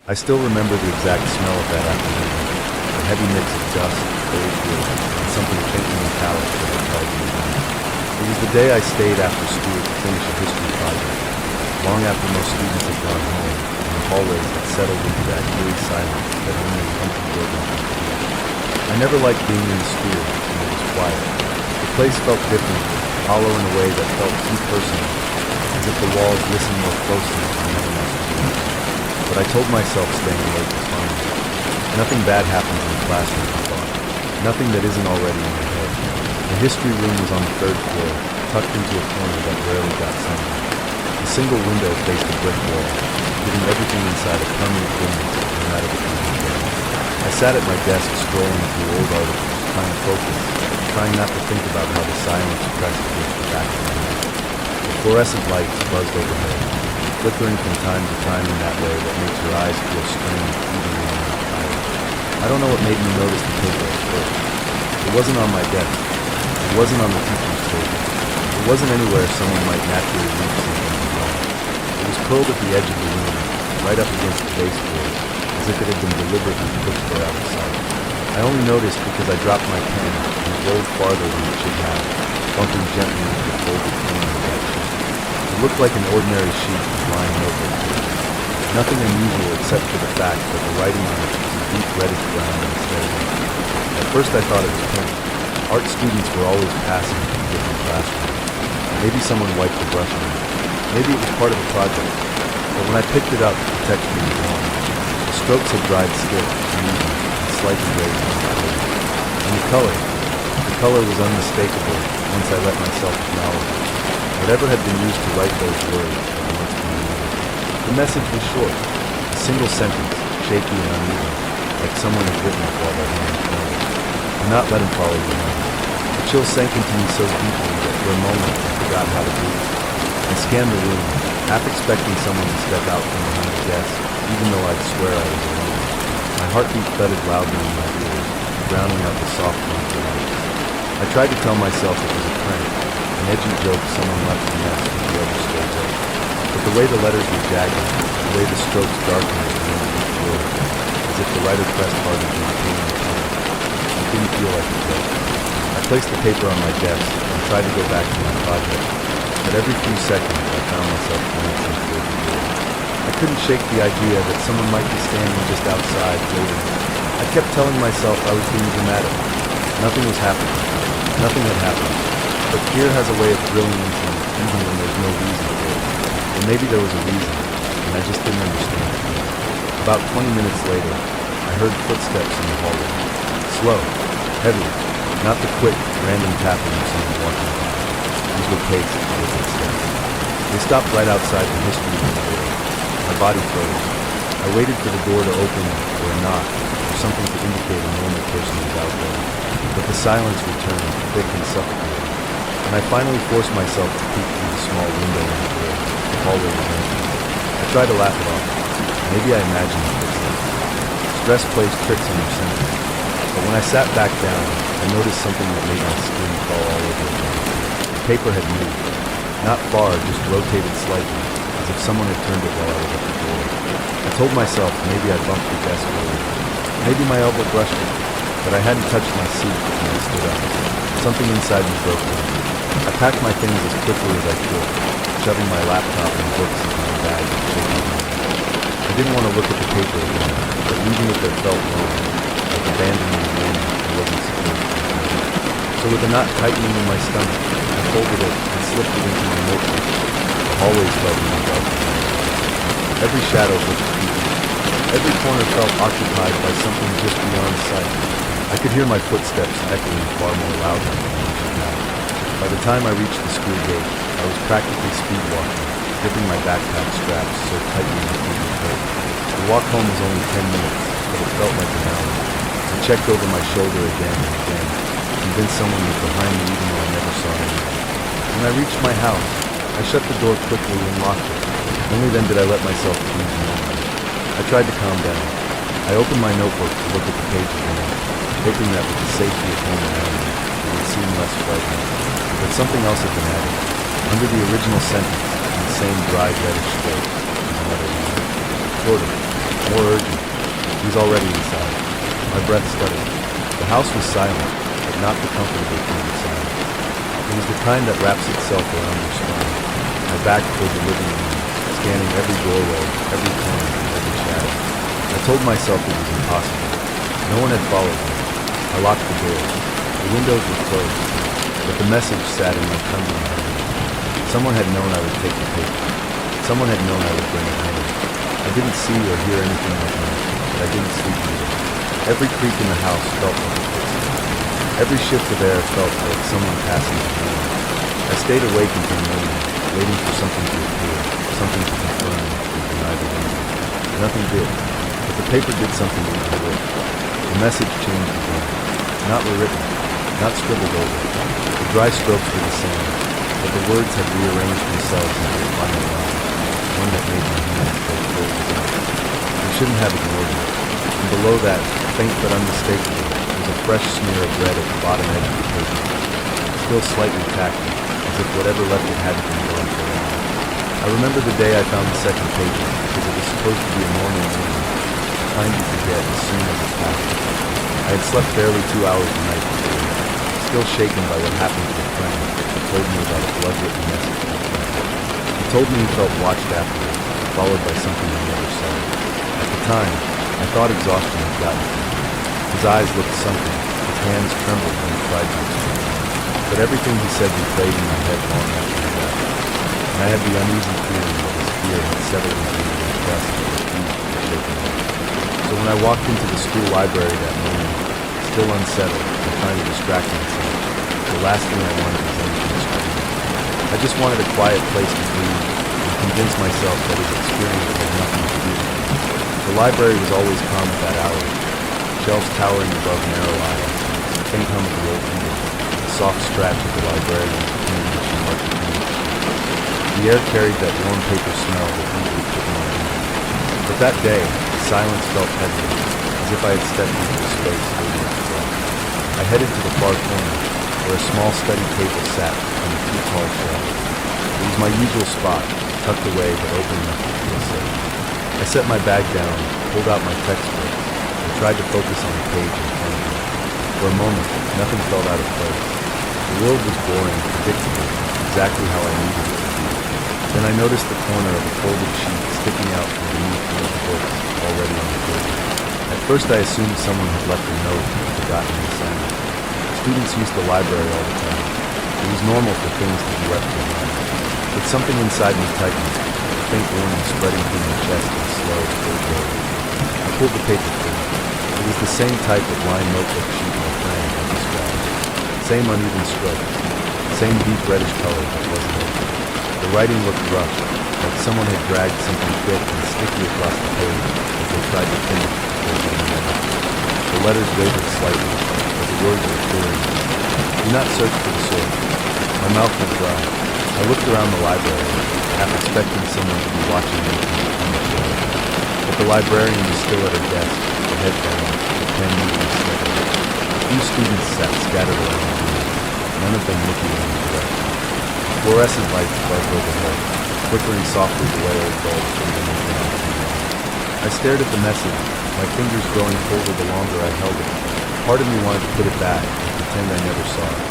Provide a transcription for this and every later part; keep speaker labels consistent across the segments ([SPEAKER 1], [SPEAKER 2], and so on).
[SPEAKER 1] I still remember the exact smell of that afternoon, a heavy mix of dust, old wood, and something faintly metallic that had held me down. It was the day I stayed after school to finish a history project, long after most students had gone home, and the hallways had settled into that eerie silence that only an empty building can create. I never liked being in the school when it was quiet. The place felt different, hollow in a way that felt too personal, as if the walls listened more closely to anyone else's voice. But I told myself staying late was fine. Nothing bad happens in the classroom, I thought. Nothing that isn't already in your head. The history room was on the third floor, tucked into a corner that rarely got sunlight. A single window faced a brick wall, giving everything inside a permanent dimness no matter the time of day. I sat at my desk scrolling through old articles, trying to focus, trying not to think about how the silence pressed against the back of my head. The fluorescent lights buzzed overhead, flickering from time to time in that way that makes your eyes feel strange even when you're not tired. I don't know what made me notice the paper at first. It wasn't on my desk. It wasn't on the teacher's table. It wasn't anywhere someone might naturally leave something behind. It was curled at the edge of the room, right up against the baseboard, as if it had been deliberately pushed for out of sight. I only noticed because I dropped my pen and it rolled farther than it should have, bumping gently into the folded corner of that sheet. It looked like an ordinary sheet was lying over the page. Nothing unusual except for the fact that the writing on it was a deep reddish brown instead of ink. At first I thought it was paint. Art students were always passing from different classrooms. Maybe someone wiped the brush on it. Maybe it was part of a project. But when I picked it up, the texture was gone. The strokes had dried stiff, uneven, and slightly raised on the page. And the color was unmistakable once I let myself acknowledge it. Whatever had been used to write those words had once been used. The message was short, a single sentence, shaky and uneven, like someone had written it while their hands moved. Do not let him follow you home. The chill sank into me so deeply that for a moment I forgot how to breathe. I scanned the room, half expecting someone to step out from behind the desk, even though I'd swear I was alone. My heartbeat thudded loudly in my ears, drowning out the soft hum of the lights. I tried to tell myself it was a prank, an edgy joke someone left a mess with whoever stayed up. But the way the letters were jagged, the way the strokes darkened at the end of each word, as if the writer pressed harder than pain and pain, it didn't feel like a joke. I placed the paper on my desk and tried to go back to my project, but every few seconds I found myself glancing toward the door. I couldn't shake the idea that someone might be standing just outside, waiting. I kept telling myself I was being dramatic. Nothing was happening. Nothing had happened. But fear has a way of drilling into me even when there's no reason for it. Or maybe there was a reason, and I just didn't understand it. About 20 minutes later, I heard footsteps in the hallway. Slow, heavy, not the quick, random tapping of someone walking by. These were paced, deliberate steps. They stopped right outside the history room door. My body froze. I waited for the door to open, or a knock, or something to indicate a normal person was out there. But the silence returned, thick and suffocating. And I finally forced myself to peek through the small window in the door. The hallway was empty. I tried to laugh it off. Maybe I imagined footsteps. Stress plays tricks on your senses. But when I sat back down, I noticed something that made my skin crawl all over again. The paper had moved. Not far, just rotated slightly, as if someone had turned it while I was at the door. I told myself maybe I bumped the desk earlier. Maybe my elbow brushed it, but I hadn't touched my seat when I stood up. Something inside me broke down. I packed my things as quickly as I could, shoving my laptop and books into my bag and shaking my head. I didn't want to look at the paper again, but leaving it there felt wrong, like abandoning a woman who wasn't supposed to be found. So with a knot tightening in my stomach, I folded it and slipped it into my notebook. The hallways felt more dark. Every shadow looked creepy. Every corner felt occupied by something just beyond sight. I could hear my footsteps echoing far more loudly than I should have. By the time I reached the school gate, I was practically speedwalking, gripping my backpack straps so tightly my feet would hurt. The walk home was only 10 minutes, but it felt like an hour. I checked over my shoulder again and again, convinced someone was behind me even though I never saw anyone. When I reached my house, I shut the door quickly and locked it. Only then did I let myself breathe normally. I tried to calm down. I opened my notebook to look at the page again, hoping that with the safety of home around me, it would seem less frightening. But something else had been added. Under the original sentence, in the same dry reddish stroke, another line. Shorter, more urgent. was already inside. My breath stuttered. The house was silent, but not the comfortable kind of silent. It was the kind that wraps itself around your spine. My back toward the living room, scanning every doorway, every corner, every shadow. I told myself it was impossible. No one had followed me. I locked the doors. The windows were closed, but the message sat in my trembling hand. Someone had known I would take the paper. Someone had known I would bring it home. I didn't see or hear anything like that, but I didn't sleep either. Every creak in the house felt like a footstep. Every shift of air felt like someone passing behind me. I stayed awake until morning, waiting for something to appear, something to confirm or deny the rumor. Nothing did, but the paper did something to my work. The message changed again. Not rewritten, not scribbled over. The dry strokes were the same, but the words had rearranged themselves into a final line, one that made my hands go cold as ice. I shouldn't have ignored it. And below that, faint but unmistakable, was a fresh smear of red at the bottom edge of the paper. Still slightly tacky, as if whatever left it hadn't been going for long. I remember the day I found the second paper, because it was supposed to be a normal morning, the kind you forget as soon as it passed. I had slept barely 2 hours the night before, still shaken by what happened to a friend who told me about a blood-written message from a friend. He told me he felt watched afterwards, followed by something he never saw. At the time, I thought exhaustion had gotten to him. His eyes looked sunken, his hands trembled when he tried to explain. But everything he said replayed in my head long after he left. And I had the uneasy feeling that his fear had settled into his trust and refused to be shaken off. So when I walked into the school library that morning, still unsettled and trying to distract myself, the last thing I wanted was anything to scream. I just wanted a quiet place to breathe and convince myself that his experience had nothing to do with it. The library was always calm at that hour, shelves towering above narrow aisles, the faint hum of the old window, the soft scratch of the librarian's pen as she marked the pages. The air carried that warm paper smell that usually took my hand. But that day, the silence felt heavy, as if I had stepped into a space holding its breath. I headed to the far corner, where a small study table sat on a few tall shelves. It was my usual spot, tucked away but open enough to feel safe. I set my bag down, pulled out my textbook, and tried to focus on the page in front of me. For a moment, nothing felt out of place. The world was boring, predictable, exactly how I needed it to be. Then I noticed the corner of a folded sheet sticking out from beneath one of the books already on the table. At first I assumed someone had left a note and forgotten the assignment. Students used the library all the time. It was normal for things to be left behind. But something inside me tightened, a faint warning spreading through my chest in a slow, cold wave. I pulled the paper through. It was the same type of lined notebook sheet my friend had described. Same uneven strokes. Same deep reddish color that wasn't open. The writing looked rough, like someone had dragged something thick and sticky across the page as they tried to finish before getting it. The letters wavered slightly, but the words were clear. Do not search for the source. My mouth was dry. I looked around the library, half expecting someone to be watching me from the floor. But the librarian was still at her desk, her head down, her pen moving steadily. A few students sat scattered around the room, none of them looking in my direction. Fluorescent lights buzzed overhead, flickering softly the way old bulbs from the moon. I stared at the message, my fingers growing colder the longer I held it. Part of me wanted to put it back and pretend I never saw it.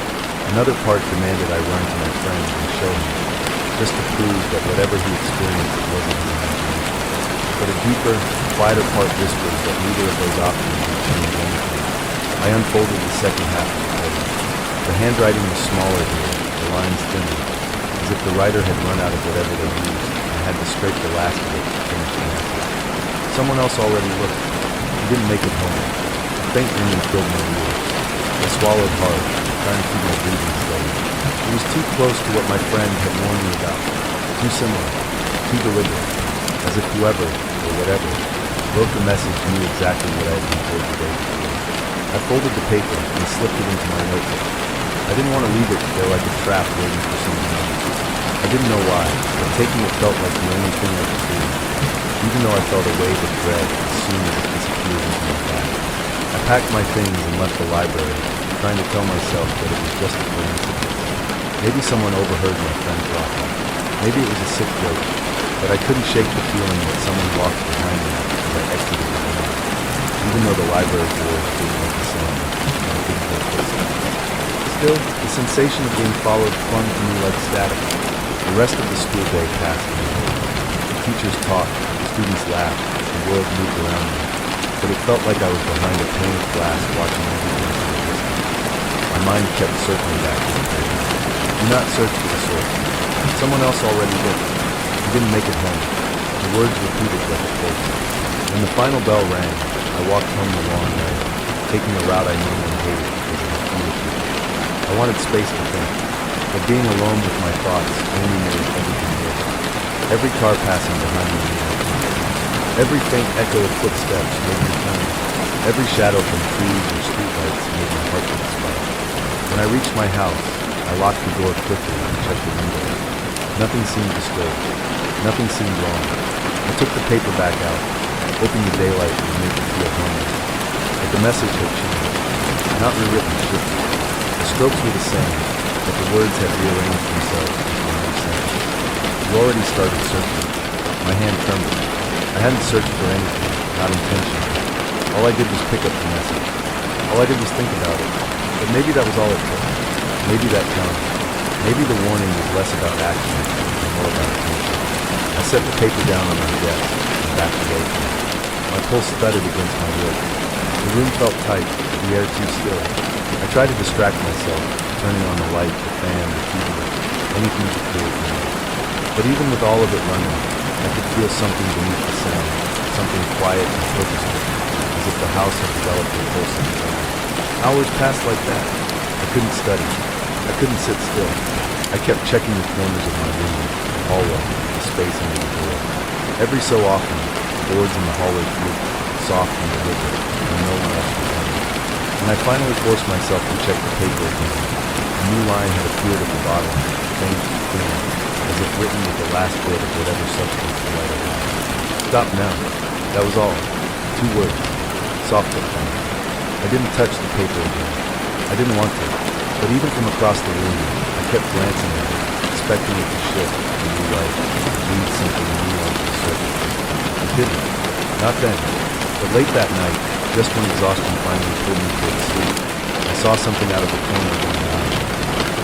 [SPEAKER 1] Another part demanded I run to my friend and show him, just to prove that whatever he experienced wasn't his imagination. But a deeper, quieter part whispered that neither of those options would change anything. I unfolded the second half of the paper. The handwriting was smaller here, the lines thinner, as if the writer had run out of whatever they used and had to scrape the last of it to finish the message. Someone else already looked. He didn't make it home. A faint ringing filled my ears. I swallowed hard, trying to keep my breathing steady. It was too close to what my friend had warned me about. Too similar. Too deliberate. As if whoever, or whatever, wrote the message knew exactly what I had been told the day before. I folded the paper and slipped it into my notebook. I didn't want to leave it there like a trap waiting for someone else. I didn't know why, but taking it felt like the only thing I could do, even though I felt a wave of dread as soon as it disappeared into my bag. I packed my things and left the library, trying to tell myself that it was just a coincidence. Maybe someone overheard my friend talking. Maybe it was a sick joke, but I couldn't shake the feeling that someone walked behind me as I exited the room. even though the library doors didn't make a sound, and I didn't hear footsteps. Still, the sensation of being followed clung to me like static. The rest of the school day passed me. The teachers talked, the students laughed, the world moved around me, but it felt like I was behind a pane of glass watching everything from a distance. My mind kept circling back to the page. Do not search for the source. Someone else already did. You didn't make it home. The words repeated like a pulse. When the final bell rang, I walked home the long way, taking a route I normally hated because of the foolish. I wanted space to think, but being alone with my thoughts only made everything worse. Every car passing behind me made me tense. Every faint echo of footsteps made me turn. Every shadow from trees or streetlights made my heart beat spike. When I reached my house, I locked the door quickly and checked the windows. Nothing seemed disturbed. Nothing seemed wrong. I took the paper back out, hoping the daylight would make it feel harmless. But the message had changed. Not rewritten, shifted. The strokes were the same, but the words had rearranged themselves into a new sentence. You already started searching. My hand trembled. I hadn't searched for anything, not intentionally. All I did was pick up the message. All I did was think about it. But maybe that was all it took. Maybe that counted. Maybe the warning was less about action and more about attention. I set the paper down on my desk and backed away from it. My pulse thudded against my ribs. The room felt tight, the air too still. I tried to distract myself, turning on the light, the fan, the TV, anything to clear the noise. But even with all of it running, I could feel something beneath the sound, something quiet and purposeful, as if the house had developed a pulse of its own. Hours passed like that. I couldn't study. I couldn't sit still. I kept checking the corners of my room, the hallway, the space under the door. Every so often, boards in the hallway creaked, soft and deliberate, and no one else was home. When I finally forced myself to check the paper again, a new line had appeared at the bottom, faint and thin, as if written with the last bit of whatever substance the letter had. Stop now. That was all. 2 words. Soft but firm. I didn't touch the paper again. I didn't want to, but even from across the room, I kept glancing at it, expecting it to shift, to rewrite, to read something new onto the surface. It didn't. Not then. But late that night, just when exhaustion finally pulled me towards sleep, I saw something out of the corner of my eye.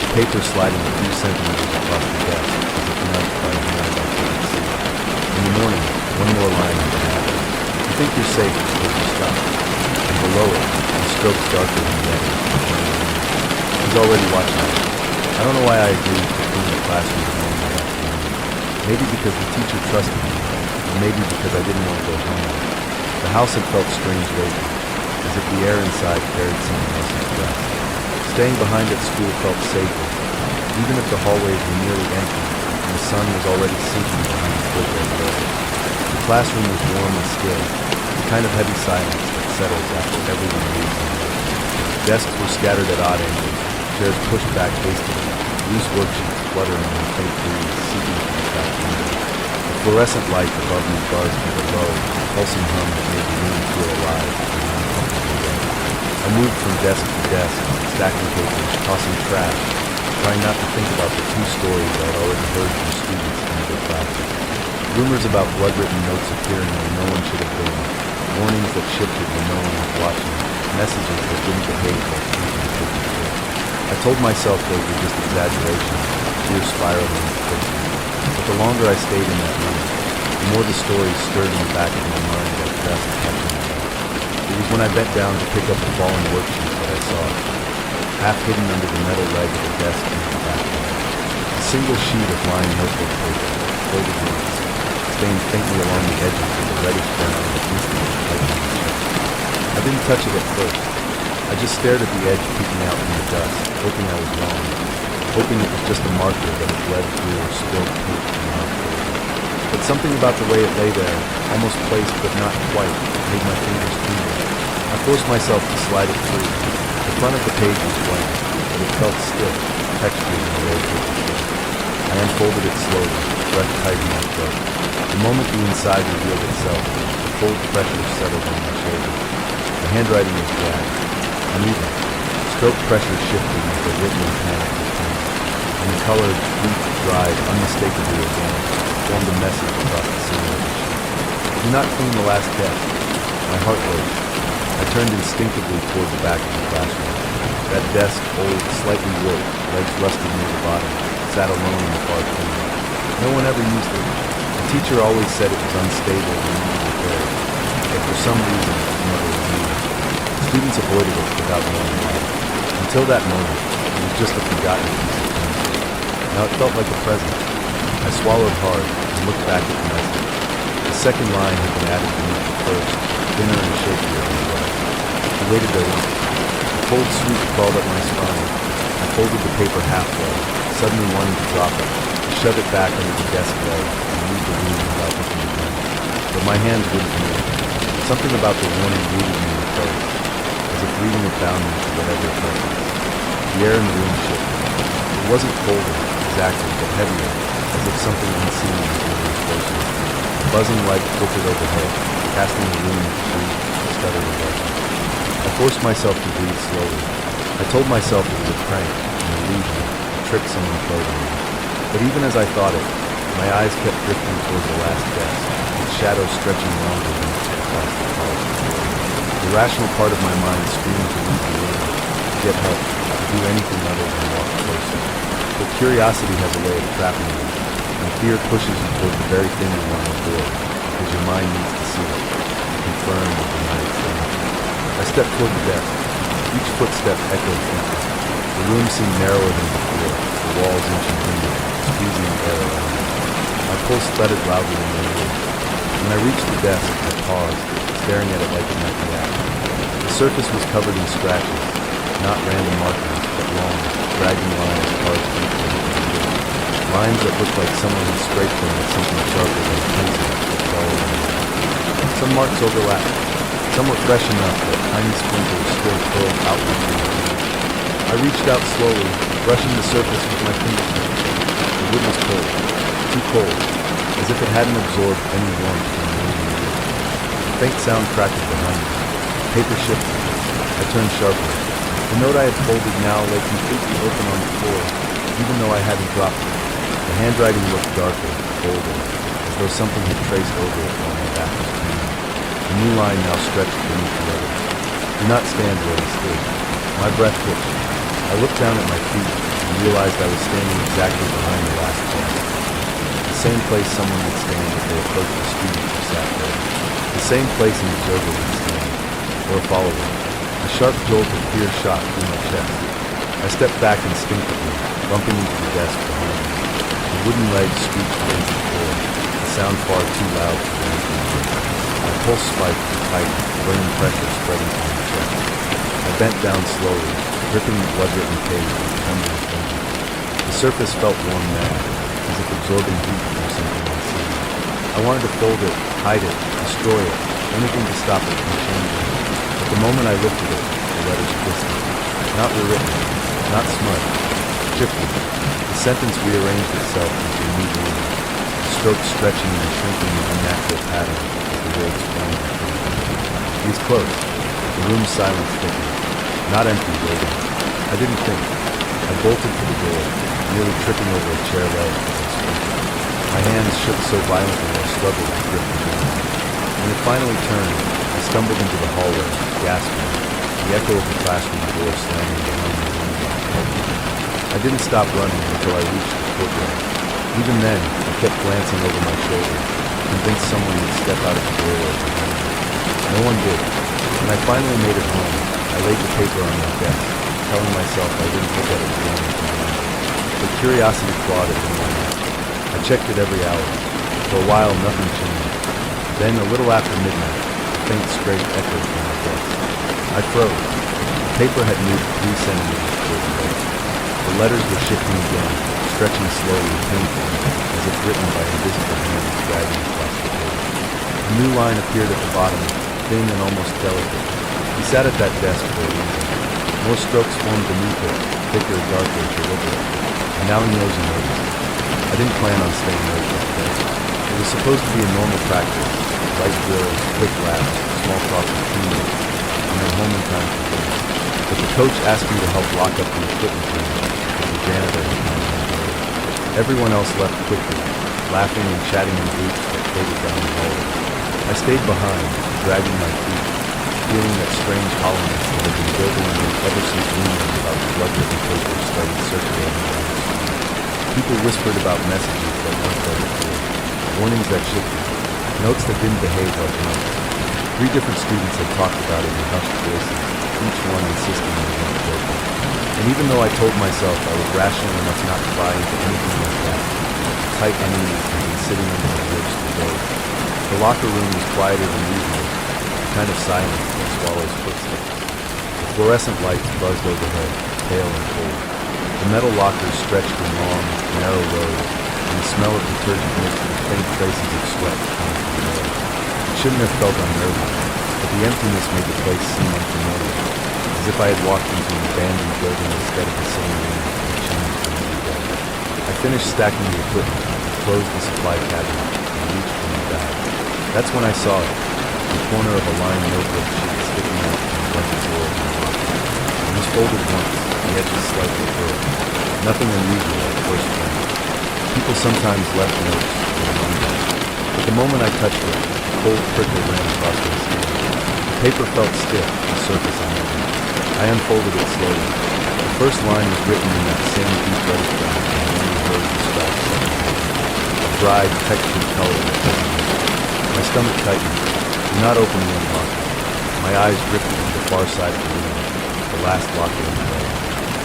[SPEAKER 1] The paper sliding a few centimeters across the desk, as if nudged by a hand I couldn't see. In the morning, one more line had been added. You think you're safe until you stop. And below it, the strokes darker than the others. He's already watching me. I don't know why I agreed to clean the classroom alone that afternoon. Maybe because the teacher trusted me, or maybe because I didn't want to go home. The house had felt strange lately, as if the air inside carried someone else's breath. Staying behind at school felt safer, even if the hallways were nearly empty and the sun was already sinking behind the football building. The classroom was warm and still, the kind of heavy silence that settles after everyone leaves the room. Desks were scattered at odd angles, chairs pushed back hastily, loose worksheets fluttering in the faint breeze seeping from the back window. The fluorescent light above me buzzed with a low, pulsing hum that made the room feel alive in an uncomfortable way. I moved from desk to desk, stacking papers, tossing trash, trying not to think about the 2 stories I had already heard from students in other classes. Rumors about blood-written notes appearing where no one should have been, warnings that shifted when no one was watching, messages that didn't behave like anything should be true. I told myself those were just exaggerations, fear spiraling into fiction. But the longer I stayed in that room, the more the stories stirred in the back of my mind like dust catching my breath. It was when I bent down to pick up a fallen worksheet that I saw it, half hidden under the metal leg of the desk in the back wall. A single sheet of lined notebook paper, folded once, stained faintly along the edges with a reddish brown that instantly tightened the surface. I didn't touch it at first. I just stared at the edge peeking out from the dust, hoping I was wrong, hoping it was just a marker that had bled through or spilled paint from my folder. But something about the way it lay there, almost placed but not quite, made my fingers tingle. I forced myself to slide it through. The front of the page was blank, but it felt stiff, textured in a way paper should. I unfolded it slowly, breath tight in my throat. The moment the inside revealed itself, the cold pressure settled on my shoulders. The handwriting was jagged, uneven. Stroke pressure shifted with a written panic between, and the color, deep, dried, unmistakably organic, formed a message across the center of the sheet. Do not clean the last desk. My heart raced. I turned instinctively toward the back of the classroom. That desk, old, slightly warped, legs rusted near the bottom, sat alone in the far corner. No one ever used it. The teacher always said it was unstable and needed repair, but for some reason it was never removed. Students avoided it without knowing why. Until that moment, it was just a forgotten piece of furniture. Now it felt like a present. I swallowed hard and looked back at the message. The second line had been added beneath the first, thinner and shakier than the right. I waited there once. A cold sweat crawled up my spine. I folded the paper halfway, suddenly wanting to drop it, shove it back under the desk leg, and leave the room without looking again. But my hands wouldn't move. Something about the warning rooted me in place, as if reading it bound me to whatever it might be. The air in the room shifted. It wasn't colder, exactly, but heavier, as if something unseen was moving closer. A buzzing light flickered overhead, casting the room into brief, stuttering darkness. I forced myself to breathe slowly. I told myself it was a prank, an illusion, a trick someone played on me. But even as I thought it, my eyes kept drifting towards the last desk, its shadow stretching longer than it took past the polished floor. The rational part of my mind screamed to leave the room, to get help, to do anything other than walk closer. But curiosity has a way of trapping you, and fear pushes you toward the very thing you want to avoid, because your mind needs to see it, to confirm or deny its danger. I stepped toward the desk. Each footstep echoed faintly. The room seemed narrower than before, the walls inching inward, squeezing the air around me. My pulse thudded loudly in my ears. When I reached the desk, I paused, staring at it like it might react. The surface was covered in scratches, not random markings, but long, dragging lines carved deeply into the wood. Lines that looked like someone had scraped them with something sharper than a pencil or dull than a knife. Some marks overlapped. Some were fresh enough that tiny splinters still curled outward from the wood. I reached out slowly, brushing the surface with my fingertips. The wood was cold, too cold, as if it hadn't absorbed any warmth from the room. A faint sound crackled behind me. Paper shifted. I turned sharply. The note I had folded now lay completely open on the floor, even though I hadn't dropped it. The handwriting looked darker, bolder, as though something had traced over it while my back was turned. A new line now stretched beneath the others. Do not stand where I stood. My breath hitched. I looked down at my feet and realized I was standing exactly behind the last desk. The same place someone would stand if they approached a student who sat there. The same place an observer would stand, or a follower. A sharp jolt of fear shot through my chest. I stepped back instinctively, bumping into the desk behind me. The wooden legs squeaked against the floor, the sound far too loud for anything. My pulse spiked and tightened, burning pressure spreading from my chest. I bent down slowly, gripping the blood-written page with trembling fingers. The surface felt warm now, as if absorbing heat from something unseen. I wanted to fold it, hide it, destroy it, anything to stop it from changing. But the moment I lifted it, the letters twisted. Not rewritten, not smudged, shifted. The sentence rearranged itself into a new meaning, the strokes stretching and shrinking in unnatural patterns as the words formed between them. He's close. The room's silence thickened. Not empty, waiting. I didn't think. I bolted for the door, nearly tripping over a chair leg as I sprinted. My hands shook so violently I struggled to grip the door. When it finally turned, I stumbled into the hallway, gasping, the echo of the classroom door slamming behind me. I didn't stop running until I reached the courtyard. Even then, I kept glancing over my shoulder, convinced someone would step out of the doorway behind me. No one did. When I finally made it home, I laid the paper on my desk, telling myself I wouldn't look at it again until morning. But curiosity clawed at me. I checked it every hour. For a while, nothing changed. Then, a little after midnight, a faint scrape echoed from my desk. I froze. The paper had moved 3 centimeters toward the edge. The letters were shifting again, stretching slowly, painfully, as if written by invisible hands dragging across the page. A new line appeared at the bottom, thin and almost delicate. He sat at that desk for a reason. More strokes formed beneath it, thicker, darker, deliberate. And now he knows he noticed. I didn't plan on staying late that day. It was supposed to be a normal practice, light drills, quick laps, small talk with teammates, and then home in time for dinner. But the coach asked me to help lock up the equipment room, because the janitor had gone home. Everyone else left quickly, laughing and chatting in groups that faded down the hallway. I stayed behind, dragging my feet. feeling that strange hollowness that had been building in me ever since rumors about blood-written paper started circulating around the street. People whispered about messages that weren't there before, warnings that shifted, notes that didn't behave like notes. 3 different students had talked about it in hushed voices, each one insisting on being broken. And even though I told myself I was rational enough not to buy into anything like that, tight enemies had been sitting under my ribs for days. The locker room was quieter than usual, the kind of silence that swallows footsteps. The fluorescent lights buzzed overhead, pale and cold. The metal lockers stretched in long, narrow rows, and the smell of detergent mixed with faint traces of sweat coming from the air. It shouldn't have felt unnerving, but the emptiness made the place seem unfamiliar, as if I had walked into an abandoned building instead of the same room that changed from every day. I finished stacking the equipment, closed the supply cabinet, and reached for my bag. That's when I saw it, the corner of a lined notebook sheet sticking out from the blanket door of my locker. It was folded once, the edges slightly furrowed. Nothing unusual at first glance. People sometimes left notes or among them, but the moment I touched it, a cold prickle ran across my skin. The paper felt stiff, the surface uneven. I unfolded it slowly. The first line was written in that same deep reddish brown, and I only heard the scratch second. A dried, textured color that doesn't hurt. My stomach tightened. Do not open the unlocker. My eyes drifted to the far side of the room, the last locker in the way.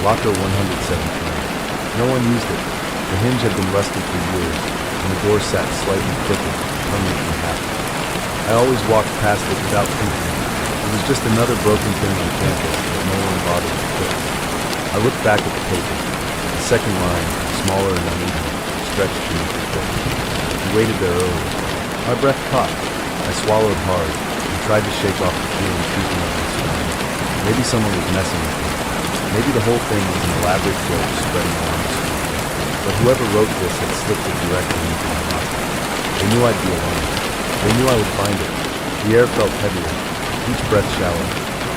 [SPEAKER 1] Locker 117. No one used it. The hinge had been rusted for years, and the door sat slightly crooked, permanently hacked. I always walked past it without thinking. It was just another broken thing on campus that no one bothered to fix. I looked back at the paper. The second line, smaller and uneven, stretched beneath the book. I waited there earlier. My breath caught. I swallowed hard and tried to shake off the feeling creeping up my spine. Maybe someone was messing with me. Maybe the whole thing was an elaborate joke spreading around the street. But whoever wrote this had slipped it directly into my locker. They knew I'd be alone. They knew I would find it. The air felt heavier, each breath shallow.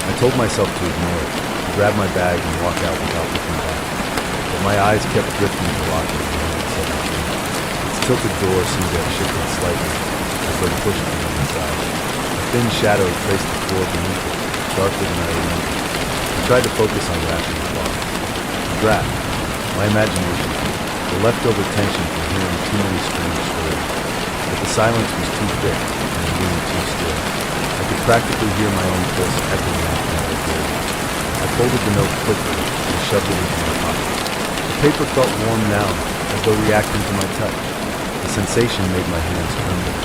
[SPEAKER 1] I told myself to ignore it, to grab my bag and walk out without looking back. But my eyes kept drifting to the locker of 117. Its tilted door seemed to have shifted slightly, as though pushed from the inside. A thin shadow traced the floor beneath it, darker than I remembered. I tried to focus on wrapping the cloth. The draft, my imagination, the leftover tension from hearing too many strange stories. But the silence was too thick, and the room too still. I could practically hear my own pulse echoing out from the door. I folded the note quickly and shoved it into my pocket. The paper felt warm now, as though reacting to my touch. The sensation made my hands tremble.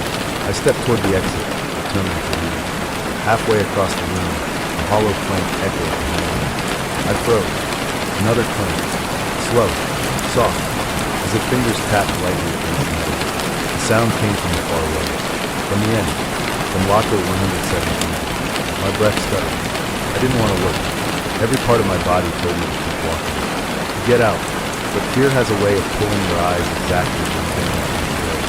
[SPEAKER 1] I stepped toward the exit, determined to leave. Halfway across the room, a hollow clank echoed behind me. I froze. Another clank. Slow, soft, as if fingers tapped lightly against the metal. The sound came from far away. From the end. From locker 117. My breath stuttered. I didn't want to look. Every part of my body told me to keep walking. To get out. But fear has a way of pulling your eyes exactly when you think it's way.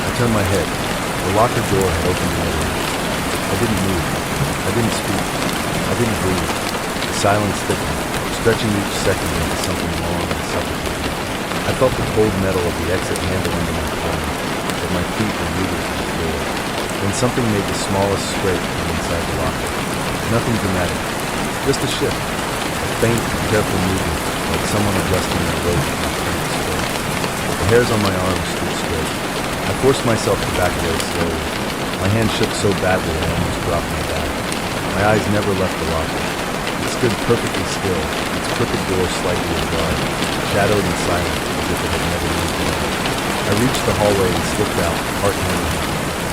[SPEAKER 1] I turned my head. The locker door had opened another inch. I didn't move. I didn't speak. I didn't breathe. The silence thickened, stretching each second into something long and suffocating. I felt the cold metal of the exit handle under my palm, but my feet were rooted to the floor. Then something made the smallest scrape from inside the locker. Nothing dramatic, just a shift, a faint, careful movement, like someone adjusting their weight in a cramped space. The hairs on my arms stood straight. I forced myself to back away slowly. My hand shook so badly I almost dropped my bag. My eyes never left the locker. It stood perfectly still, its crooked door slightly ajar, shadowed and silent as if it had never moved at all. I reached the hallway and slipped out, heart pounding.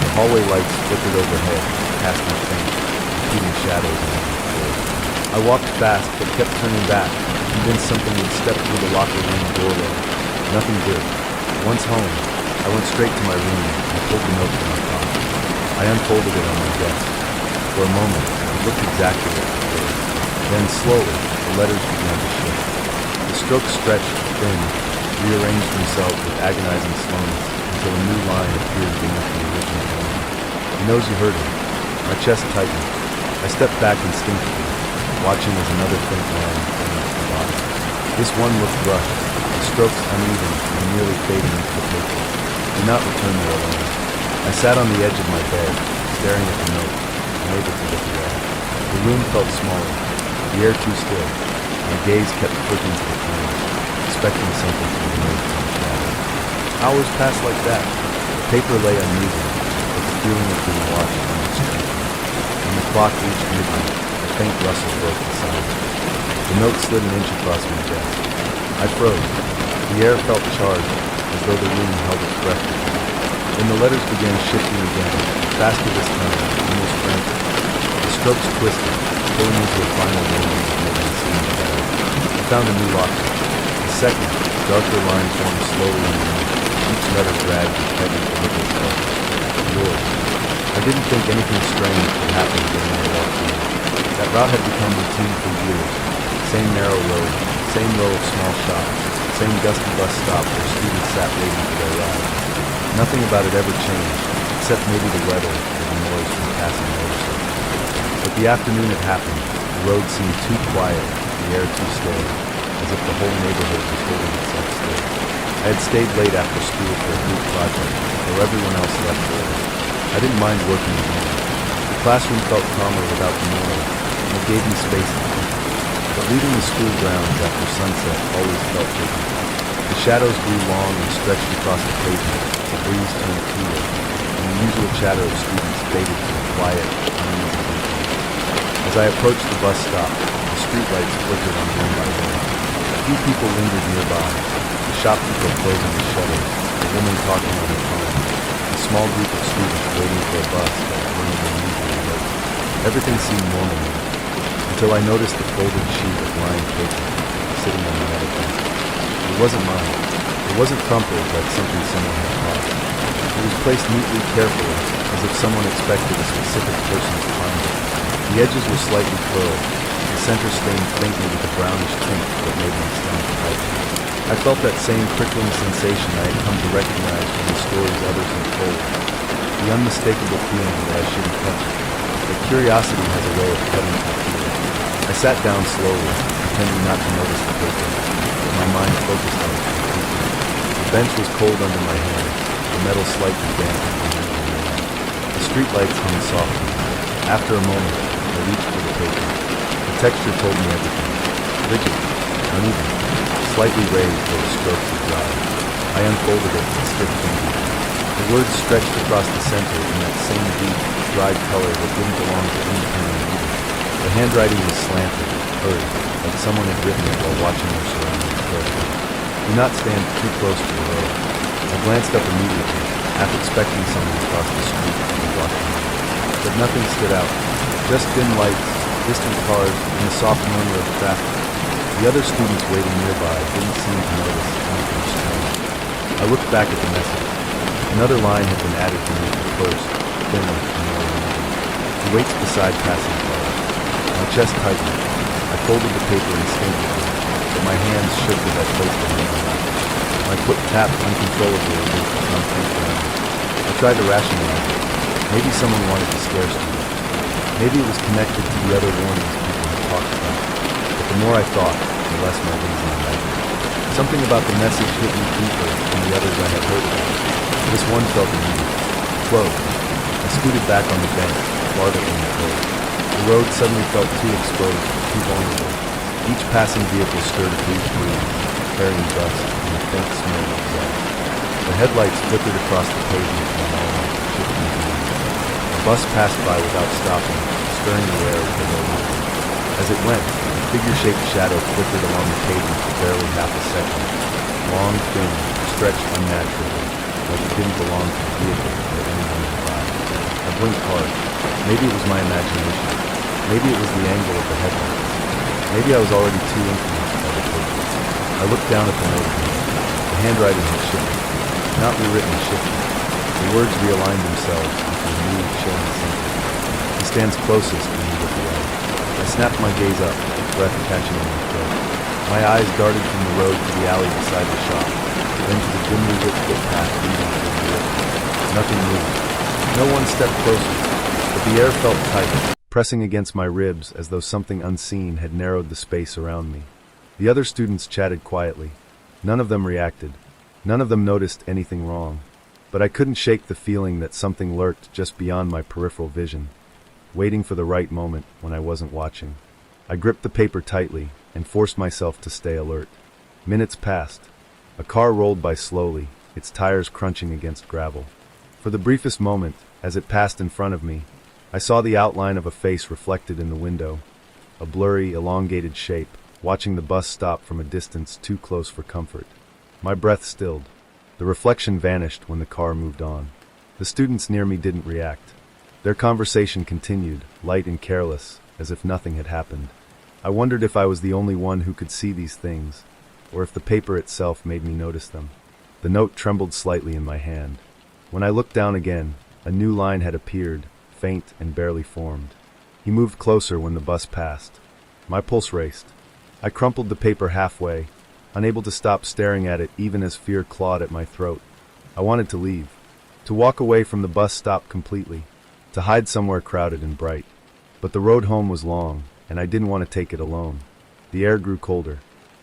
[SPEAKER 1] The hallway lights flickered overhead, casting faint, repeating shadows on the floor. I walked fast, but kept turning back, convinced something would step through the locker room doorway. Nothing did. Once home, I went straight to my room and pulled the note from my pocket. I unfolded it on my desk. For a moment, it looked exactly like the first. Then, slowly, the letters began to shift. The strokes stretched, thinned, rearranged themselves with agonizing slowness until a new line appeared beneath the original line. He knows you heard him. My chest tightened. I stepped back instinctively, watching as another faint line came up the bottom. This one looked rushed, the strokes uneven and nearly fading into the paper. Do not return there alone. I sat on the edge of my bed, staring at the note, unable to look away. room felt smaller, the air too still. My gaze kept flicking to the corner, expecting something to emerge from the shadow. Hours passed like that. The paper lay unmoving, but the feeling of being watched only strengthened. When the clock reached midnight, a faint rustle broke the silence. The note slid an inch across my desk. I froze. The air felt charged, as though the room held its breath. Then the letters began shifting again, faster this time, almost frantic. The strokes twisted, pulling into a final moment of making it seem better. I found a new lock. The second, darker line formed slowly underneath. Each letter dragged with heavy, deliberate touch. Yours. I didn't think anything strange would happen during my walk in. That route had become routine for years. Same narrow road, same row of small shops, same dusty bus stop where students sat waiting for their ride. Nothing about it ever changed, except maybe the weather or the noise from passing motorcycles. But the afternoon had happened. The road seemed too quiet, the air too still, as if the whole neighborhood was holding itself still. I had stayed late after school for a group project, though everyone else left early. I didn't mind working alone. The classroom felt calmer without the noise, and it gave me space to think. But leaving the school grounds after sunset always felt different. The shadows grew long and stretched across the pavement, the breeze turned cooler, and the usual chatter of students faded to a quiet, uneasy echo. As I approached the bus stop, the streetlights flickered on one by one. A few people lingered nearby, the shopkeeper closing his shutters, a woman talking on her phone, a small group of students waiting for a bus that was running unusually late. Everything seemed normal now, until I noticed the folded sheet of lined paper sitting on the metal bench. It wasn't mine. It wasn't crumpled like something someone had tossed. It was placed neatly, carefully, as if someone expected a specific person to find it. The edges were slightly curled, the center stained faintly with a brownish tint that made me stand tight. I felt that same prickling sensation I had come to recognize from the stories others had told. The unmistakable feeling that I shouldn't touch it. But curiosity has a way of cutting through fear. I sat down slowly, pretending not to notice the paper, but my mind focused on it completely. The bench was cold under my hands, the metal slightly damp and uneven. The streetlights hung softly. After a moment, I reached for the paper. The texture told me everything. Rigid, uneven, slightly raised where the strokes had dried. I unfolded it with stiff fingers. The words stretched across the center in that same deep, dried color that didn't belong to any human reader. The handwriting was slanted, hurried, like someone had written it while watching their surroundings carefully. Do not stand too close to the road. I glanced up immediately, half expecting someone across the street to be watching me. But nothing stood out. Just dim lights, distant cars, and the soft murmur of traffic. The other students waiting nearby didn't seem to notice anything strange. I looked back at the message. Another line had been added beneath the first, thinner and more uneven. He waits beside passing cars. My chest tightened. I folded the paper instinctively, but my hands shook as I placed it in my lap. My foot tapped uncontrollably against the concrete ground. I tried to rationalize it. Maybe someone wanted to scare students. Maybe it was connected to the other warnings people had talked about. But the more I thought, the less my reasoning mattered. Something about the message hit me deeper than the others I had heard about. This one felt immediate. Close. I scooted back on the bench, farther from the cold. The road suddenly felt too exposed, too vulnerable. Each passing vehicle stirred a brief breeze, carrying dust and a faint smell of exhaust. The headlights flickered across the pavement in all night, shifting beams. A bus passed by without stopping, stirring the air with a low wind. As it went, a figure-shaped shadow flickered along the pavement for barely half a second. Long, thin, stretched unnaturally, like it didn't belong to the vehicle or anyone nearby. I blinked hard. Maybe it was my imagination. Maybe it was the angle of the headlights. Maybe I was already too influenced by the paper. I looked down at the note again. The handwriting had shifted. Not rewritten, shifted. The words realigned themselves into a new, chilling sentence. He stands closest when you look away. I snapped my gaze up, breath catching in my throat. My eyes darted from the road to the alley beside the shop, then to the dimly lit footpath leading to the river. Nothing moved. No one stepped closer, but the air felt tight, pressing against my ribs as though something unseen had narrowed the space around me. The other students chatted quietly. None of them reacted. None of them noticed anything wrong. But I couldn't shake the feeling that something lurked just beyond my peripheral vision, waiting for the right moment when I wasn't watching. I gripped the paper tightly and forced myself to stay alert. Minutes passed. A car rolled by slowly, its tires crunching against gravel. For the briefest moment, as it passed in front of me, I saw the outline of a face reflected in the window, a blurry, elongated shape, watching the bus stop from a distance too close for comfort. My breath stilled. The reflection vanished when the car moved on. The students near me didn't react. Their conversation continued, light and careless, as if nothing had happened. I wondered if I was the only one who could see these things, or if the paper itself made me notice them. The note trembled slightly in my hand. When I looked down again, a new line had appeared, faint and barely formed. He moved closer when the bus passed. My pulse raced. I crumpled the paper halfway, unable to stop staring at it even as fear clawed at my throat. I wanted to leave, to walk away from the bus stop completely, to hide somewhere crowded and bright. But the road home was long, and I didn't want to take it alone. The air grew colder.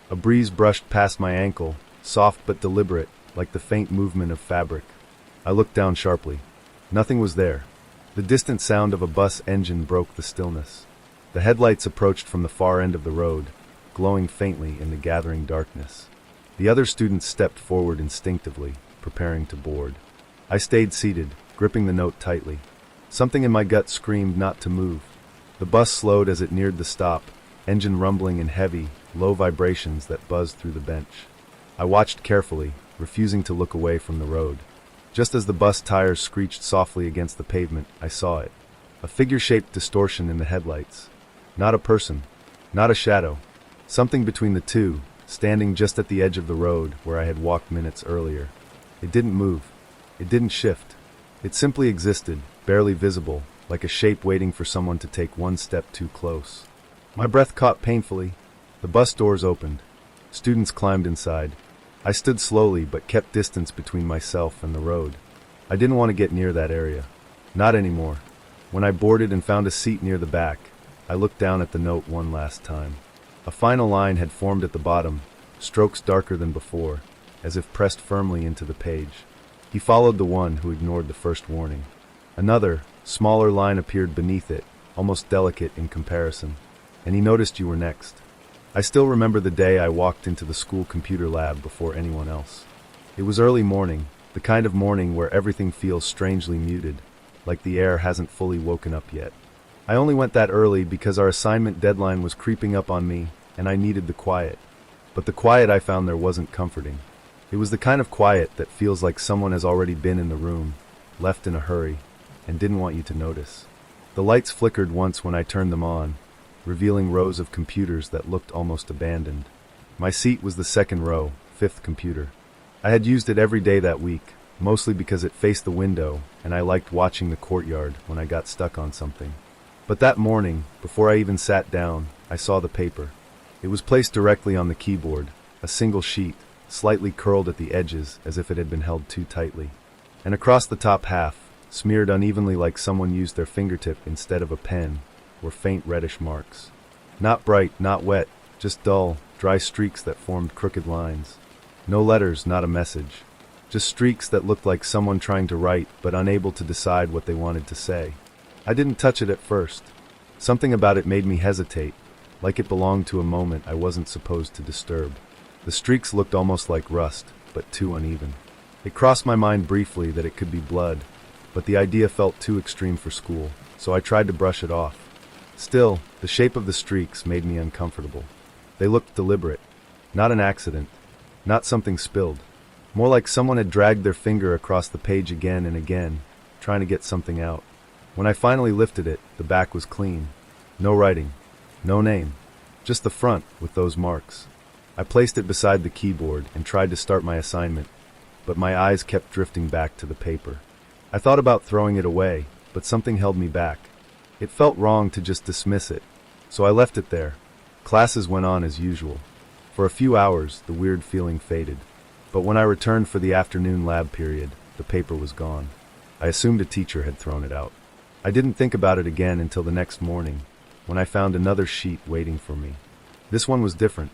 [SPEAKER 1] A breeze brushed past my ankle, soft but deliberate, like the faint movement of fabric. I looked down sharply. Nothing was there. The distant sound of a bus engine broke the stillness. The headlights approached from the far end of the road, glowing faintly in the gathering darkness. The other students stepped forward instinctively, preparing to board. I stayed seated, gripping the note tightly. Something in my gut screamed not to move. The bus slowed as it neared the stop, engine rumbling in heavy, low vibrations that buzzed through the bench. I watched carefully, refusing to look away from the road. Just as the bus tires screeched softly against the pavement, I saw it. A figure-shaped distortion in the headlights. Not a person, not a shadow. Something between the two, standing just at the edge of the road where I had walked minutes earlier. It didn't move. It didn't shift. It simply existed, barely visible, like a shape waiting for someone to take one step too close. My breath caught painfully. The bus doors opened. Students climbed inside. I stood slowly but kept distance between myself and the road. I didn't want to get near that area. Not anymore. When I boarded and found a seat near the back, I looked down at the note one last time. A final line had formed at the bottom, strokes darker than before, as if pressed firmly into the page. He followed the one who ignored the first warning. Another, smaller line appeared beneath it, almost delicate in comparison. And he noticed you were next. I still remember the day I walked into the school computer lab before anyone else. It was early morning, the kind of morning where everything feels strangely muted, like the air hasn't fully woken up yet. I only went that early because our assignment deadline was creeping up on me, and I needed the quiet. But the quiet I found there wasn't comforting. It was the kind of quiet that feels like someone has already been in the room, left in a hurry, and didn't want you to notice. The lights flickered once when I turned them on, revealing rows of computers that looked almost abandoned. My seat was the second row, fifth computer. I had used it every day that week, mostly because it faced the window and I liked watching the courtyard when I got stuck on something. But that morning, before I even sat down, I saw the paper. It was placed directly on the keyboard, a single sheet, slightly curled at the edges as if it had been held too tightly. And across the top half, smeared unevenly like someone used their fingertip instead of a pen, were faint reddish marks. Not bright, not wet, just dull, dry streaks that formed crooked lines. No letters, not a message. Just streaks that looked like someone trying to write but unable to decide what they wanted to say. I didn't touch it at first. Something about it made me hesitate, like it belonged to a moment I wasn't supposed to disturb. The streaks looked almost like rust, but too uneven. It crossed my mind briefly that it could be blood, but the idea felt too extreme for school, so I tried to brush it off. Still, the shape of the streaks made me uncomfortable. They looked deliberate. Not an accident. Not something spilled. More like someone had dragged their finger across the page again and again, trying to get something out. When I finally lifted it, the back was clean. No writing. No name. Just the front, with those marks. I placed it beside the keyboard and tried to start my assignment, but my eyes kept drifting back to the paper. I thought about throwing it away, but something held me back. It felt wrong to just dismiss it, so I left it there. Classes went on as usual. For a few hours, the weird feeling faded. But when I returned for the afternoon lab period, the paper was gone. I assumed a teacher had thrown it out. I didn't think about it again until the next morning, when I found another sheet waiting for me. This one was different.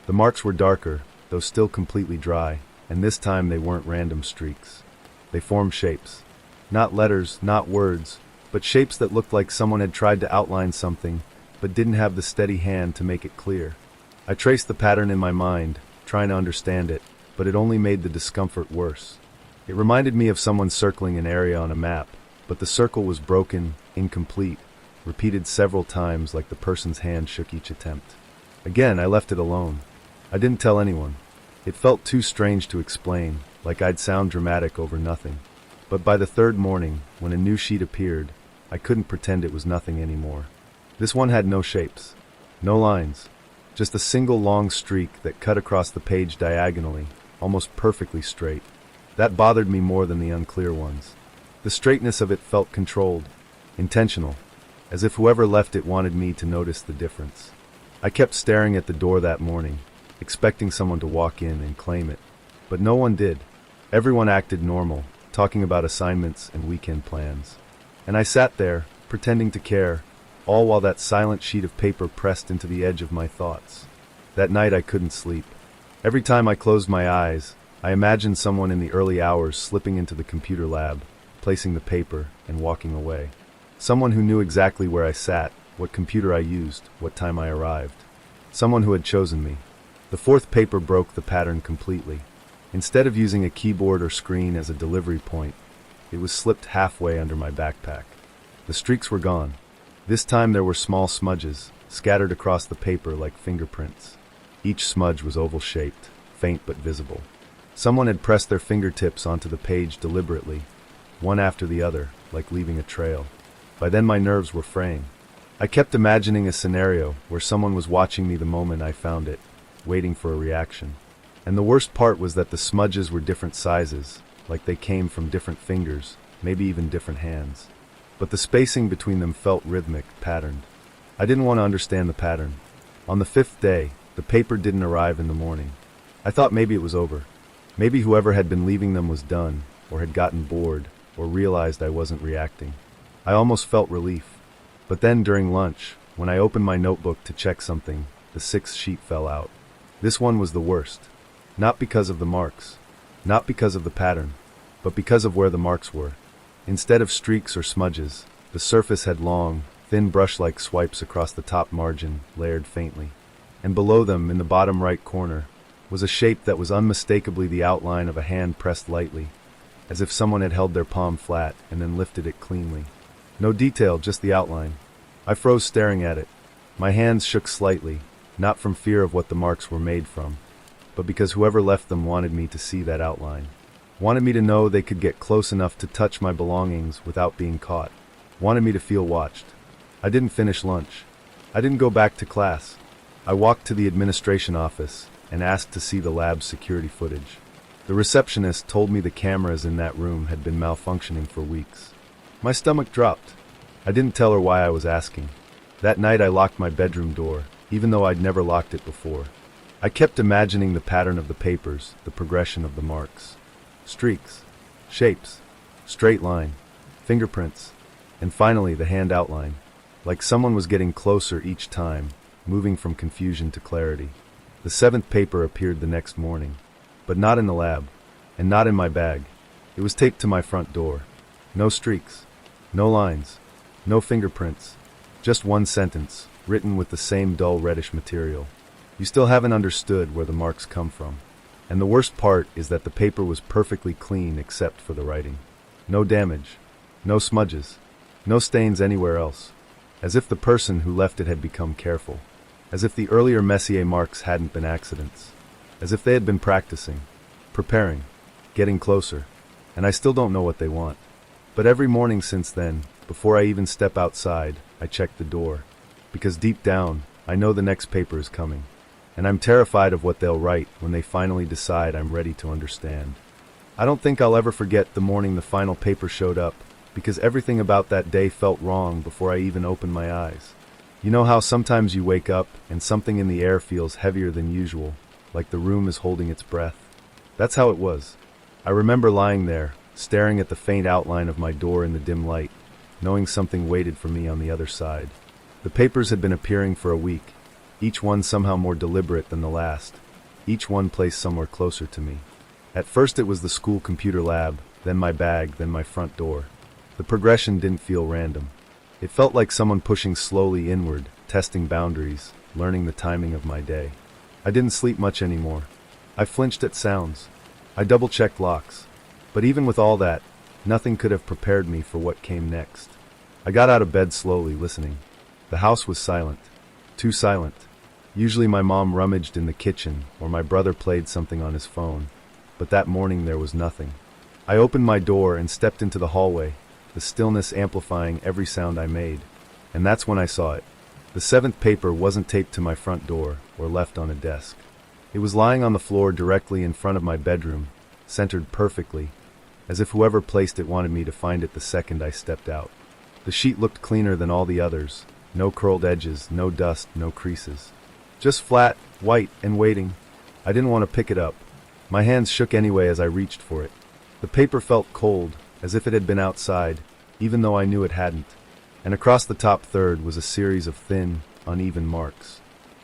[SPEAKER 1] The marks were darker, though still completely dry, and this time they weren't random streaks. They formed shapes. Not letters, not words, but shapes that looked like someone had tried to outline something, but didn't have the steady hand to make it clear. I traced the pattern in my mind, trying to understand it, but it only made the discomfort worse. It reminded me of someone circling an area on a map, but the circle was broken, incomplete, repeated several times like the person's hand shook each attempt. Again, I left it alone. I didn't tell anyone. It felt too strange to explain, like I'd sound dramatic over nothing. But by the third morning, when a new sheet appeared, I couldn't pretend it was nothing anymore. This one had no shapes, no lines, just a single long streak that cut across the page diagonally, almost perfectly straight. That bothered me more than the unclear ones. The straightness of it felt controlled, intentional, as if whoever left it wanted me to notice the difference. I kept staring at the door that morning, expecting someone to walk in and claim it. But no one did. Everyone acted normal, talking about assignments and weekend plans. And I sat there, pretending to care, all while that silent sheet of paper pressed into the edge of my thoughts. That night I couldn't sleep. Every time I closed my eyes, I imagined someone in the early hours slipping into the computer lab, placing the paper, and walking away. Someone who knew exactly where I sat, what computer I used, what time I arrived. Someone who had chosen me. The fourth paper broke the pattern completely. Instead of using a keyboard or screen as a delivery point, it was slipped halfway under my backpack. The streaks were gone. This time there were small smudges, scattered across the paper like fingerprints. Each smudge was oval-shaped, faint but visible. Someone had pressed their fingertips onto the page deliberately, one after the other, like leaving a trail. By then my nerves were fraying. I kept imagining a scenario where someone was watching me the moment I found it, waiting for a reaction. And the worst part was that the smudges were different sizes, like they came from different fingers, maybe even different hands. But the spacing between them felt rhythmic, patterned. I didn't want to understand the pattern. On the fifth day, the paper didn't arrive in the morning. I thought maybe it was over. Maybe whoever had been leaving them was done, or had gotten bored, or realized I wasn't reacting. I almost felt relief. But then during lunch, when I opened my notebook to check something, the sixth sheet fell out. This one was the worst. Not because of the marks, not because of the pattern, but because of where the marks were. Instead of streaks or smudges, the surface had long, thin brush-like swipes across the top margin, layered faintly. And below them, in the bottom right corner, was a shape that was unmistakably the outline of a hand pressed lightly, as if someone had held their palm flat and then lifted it cleanly. No detail, just the outline. I froze staring at it. My hands shook slightly, not from fear of what the marks were made from, but because whoever left them wanted me to see that outline. Wanted me to know they could get close enough to touch my belongings without being caught. Wanted me to feel watched. I didn't finish lunch. I didn't go back to class. I walked to the administration office and asked to see the lab's security footage. The receptionist told me the cameras in that room had been malfunctioning for weeks. My stomach dropped. I didn't tell her why I was asking. That night I locked my bedroom door, even though I'd never locked it before. I kept imagining the pattern of the papers, the progression of the marks. Streaks, shapes, straight line, fingerprints, and finally the hand outline, like someone was getting closer each time, moving from confusion to clarity. The seventh paper appeared the next morning, but not in the lab, and not in my bag. It was taped to my front door. No streaks, no lines, no fingerprints, just one sentence, written with the same dull reddish material. You still haven't understood where the marks come from. And the worst part is that the paper was perfectly clean except for the writing. No damage, no smudges, no stains anywhere else. As if the person who left it had become careful. As if the earlier Messier marks hadn't been accidents. As if they had been practicing, preparing, getting closer. And I still don't know what they want. But every morning since then, before I even step outside, I check the door. Because deep down, I know the next paper is coming. And I'm terrified of what they'll write when they finally decide I'm ready to understand. I don't think I'll ever forget the morning the final paper showed up, because everything about that day felt wrong before I even opened my eyes. You know how sometimes you wake up and something in the air feels heavier than usual, like the room is holding its breath? That's how it was. I remember lying there, staring at the faint outline of my door in the dim light, knowing something waited for me on the other side. The papers had been appearing for a week, each one somehow more deliberate than the last, each one placed somewhere closer to me. At first it was the school computer lab, then my bag, then my front door. The progression didn't feel random. It felt like someone pushing slowly inward, testing boundaries, learning the timing of my day. I didn't sleep much anymore. I flinched at sounds. I double-checked locks. But even with all that, nothing could have prepared me for what came next. I got out of bed slowly, listening. The house was silent. Too silent. Usually my mom rummaged in the kitchen, or my brother played something on his phone. But that morning there was nothing. I opened my door and stepped into the hallway, the stillness amplifying every sound I made. And that's when I saw it. The seventh paper wasn't taped to my front door or left on a desk. It was lying on the floor directly in front of my bedroom, centered perfectly, as if whoever placed it wanted me to find it the second I stepped out. The sheet looked cleaner than all the others. No curled edges, no dust, no creases. Just flat, white, and waiting. I didn't want to pick it up. My hands shook anyway as I reached for it. The paper felt cold, as if it had been outside, even though I knew it hadn't. And across the top third was a series of thin, uneven marks.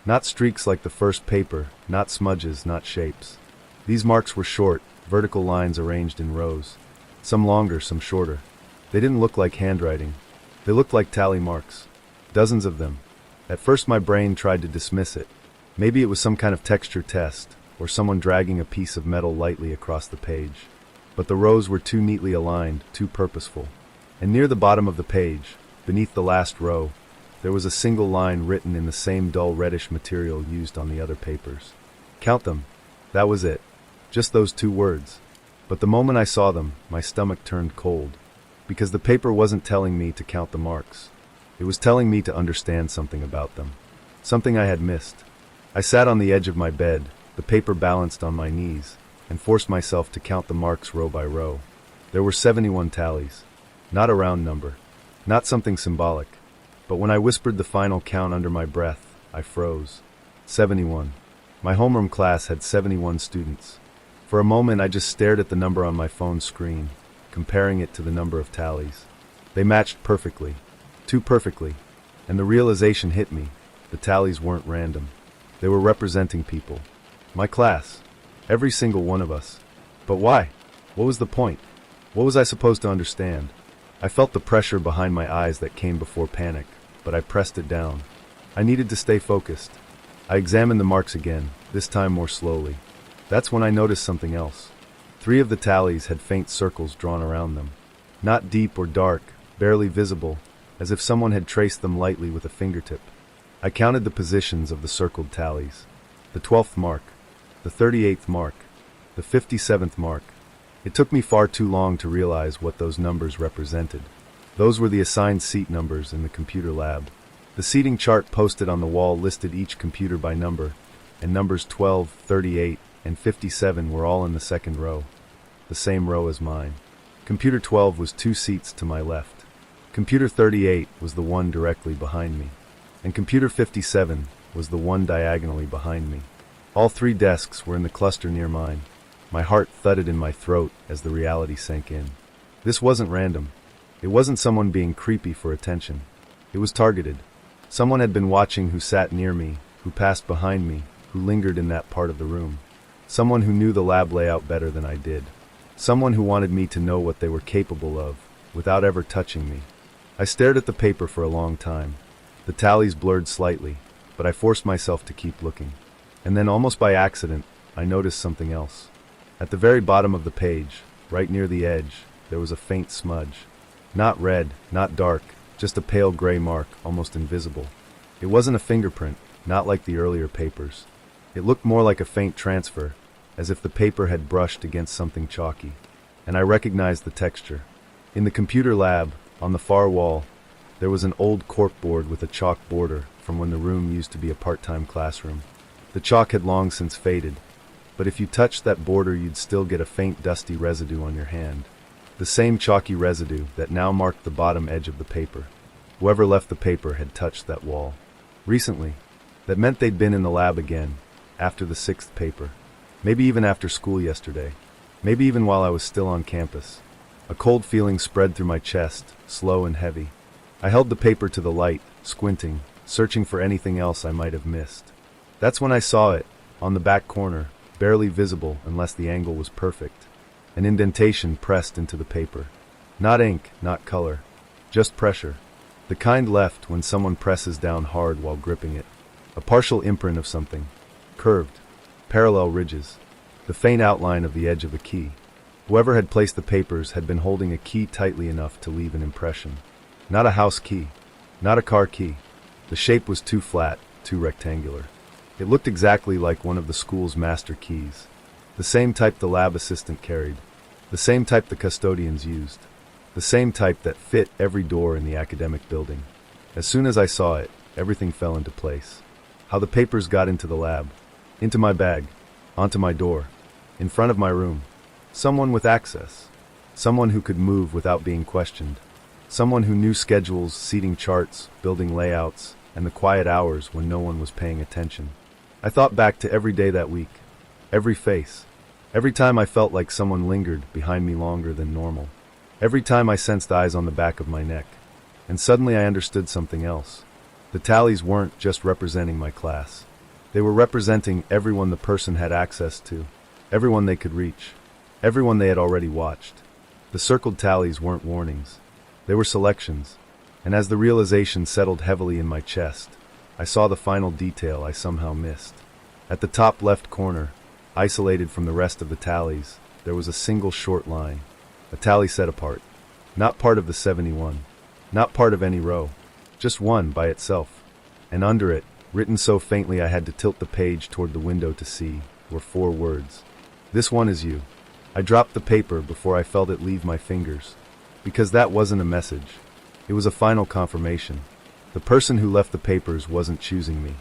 [SPEAKER 1] Not streaks like the first paper, not smudges, not shapes. These marks were short, vertical lines arranged in rows. Some longer, some shorter. They didn't look like handwriting. They looked like tally marks. Dozens of them. At first my brain tried to dismiss it. Maybe it was some kind of texture test, or someone dragging a piece of metal lightly across the page. But the rows were too neatly aligned, too purposeful. And near the bottom of the page, beneath the last row, there was a single line written in the same dull reddish material used on the other papers. Count them. That was it. Just those 2 words. But the moment I saw them, my stomach turned cold. Because the paper wasn't telling me to count the marks. It was telling me to understand something about them. Something I had missed. I sat on the edge of my bed, the paper balanced on my knees, and forced myself to count the marks row by row. There were 71 tallies. Not a round number. Not something symbolic. But when I whispered the final count under my breath, I froze. 71. My homeroom class had 71 students. For a moment I just stared at the number on my phone screen, comparing it to the number of tallies. They matched perfectly. Too perfectly. And the realization hit me. The tallies weren't random. They were representing people. My class. Every single one of us. But why? What was the point? What was I supposed to understand? I felt the pressure behind my eyes that came before panic, but I pressed it down. I needed to stay focused. I examined the marks again, this time more slowly. That's when I noticed something else. 3 of the tallies had faint circles drawn around them. Not deep or dark, barely visible, as if someone had traced them lightly with a fingertip. I counted the positions of the circled tallies. The 12th mark. The 38th mark. The 57th mark. It took me far too long to realize what those numbers represented. Those were the assigned seat numbers in the computer lab. The seating chart posted on the wall listed each computer by number, and numbers 12, 38, and 57 were all in the second row. The same row as mine. Computer 12 was 2 seats to my left. Computer 38 was the one directly behind me. And computer 57 was the one diagonally behind me. All 3 desks were in the cluster near mine. My heart thudded in my throat as the reality sank in. This wasn't random. It wasn't someone being creepy for attention. It was targeted. Someone had been watching who sat near me, who passed behind me, who lingered in that part of the room. Someone who knew the lab layout better than I did. Someone who wanted me to know what they were capable of, without ever touching me. I stared at the paper for a long time. The tallies blurred slightly, but I forced myself to keep looking. And then, almost by accident, I noticed something else. At the very bottom of the page, right near the edge, there was a faint smudge. Not red, not dark, just a pale gray mark, almost invisible. It wasn't a fingerprint, not like the earlier papers. It looked more like a faint transfer, as if the paper had brushed against something chalky. And I recognized the texture. In the computer lab, on the far wall, there was an old corkboard with a chalk border from when the room used to be a part-time classroom. The chalk had long since faded, but if you touched that border you'd still get a faint dusty residue on your hand. The same chalky residue that now marked the bottom edge of the paper. Whoever left the paper had touched that wall. Recently. That meant they'd been in the lab again, after the 6th paper. Maybe even after school yesterday. Maybe even while I was still on campus. A cold feeling spread through my chest, slow and heavy. I held the paper to the light, squinting, searching for anything else I might have missed. That's when I saw it, on the back corner, barely visible unless the angle was perfect. An indentation pressed into the paper. Not ink, not color. Just pressure. The kind left when someone presses down hard while gripping it. A partial imprint of something. Curved. Parallel ridges. The faint outline of the edge of a key. Whoever had placed the papers had been holding a key tightly enough to leave an impression. Not a house key. Not a car key. The shape was too flat, too rectangular. It looked exactly like one of the school's master keys. The same type the lab assistant carried. The same type the custodians used. The same type that fit every door in the academic building. As soon as I saw it, everything fell into place. How the papers got into the lab. Into my bag. Onto my door. In front of my room. Someone with access. Someone who could move without being questioned. Someone who knew schedules, seating charts, building layouts, and the quiet hours when no one was paying attention. I thought back to every day that week. Every face. Every time I felt like someone lingered behind me longer than normal. Every time I sensed eyes on the back of my neck. And suddenly I understood something else. The tallies weren't just representing my class. They were representing everyone the person had access to. Everyone they could reach. Everyone they had already watched. The circled tallies weren't warnings. They were selections. And as the realization settled heavily in my chest, I saw the final detail I somehow missed. At the top left corner, isolated from the rest of the tallies, there was a single short line. A tally set apart. Not part of the 71. Not part of any row. Just one by itself. And under it, written so faintly I had to tilt the page toward the window to see, were 4 words. This one is you. I dropped the paper before I felt it leave my fingers. Because that wasn't a message. It was a final confirmation. The person who left the papers wasn't choosing me.